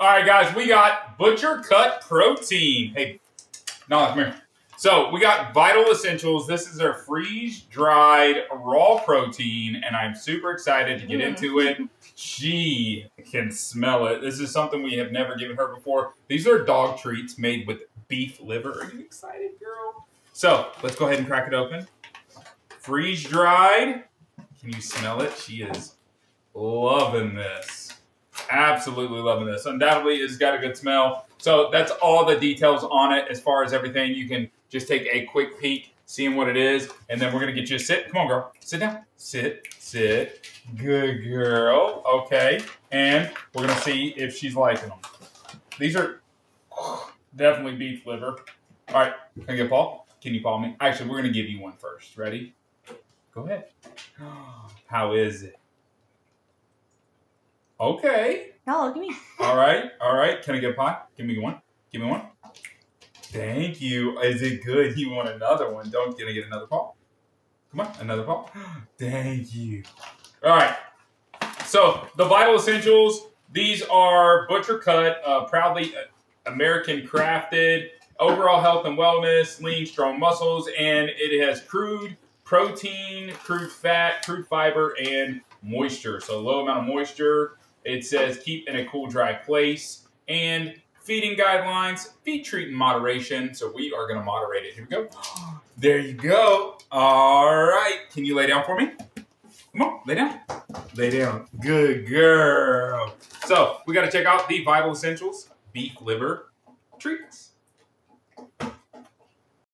All right, guys, we got butcher cut protein. Hey, no, come here. So we got Vital Essentials. This is our freeze-dried raw protein, and I'm super excited to get into it. She can smell it. This is something we have never given her before. These are dog treats made with beef liver. Are you excited, girl? So let's go ahead and crack it open. Freeze-dried. Can you smell it? She is loving this. Absolutely loving this. Undoubtedly, it's got a good smell. So that's all the details on it as far as everything. You can just take a quick peek, seeing what it is, and then we're going to get you to sit. Come on, girl. Sit down. Sit. Good girl. Okay. And we're going to see if she's liking them. These are definitely beef liver. All right. Can I get a paw? Can you paw me? Actually, we're going to give you one first. Ready? Go ahead. How is it? Okay. No, look at me. All right. Can I get a pie? Give me one. Thank you. Is it good? You want another one? Can I get another paw? Come on, another paw. Thank you. All right. So the Vital Essentials, these are butcher cut, proudly American crafted, overall health and wellness, lean, strong muscles, and it has crude protein, crude fat, crude fiber, and moisture. So low amount of moisture. It says keep in a cool, dry place. And feeding guidelines, feed treat in moderation. So we are going to moderate it. Here we go. There you go. All right. Can you lay down for me? Come on, lay down. Lay down. Good girl. So we got to check out the Vital Essentials beef liver treats.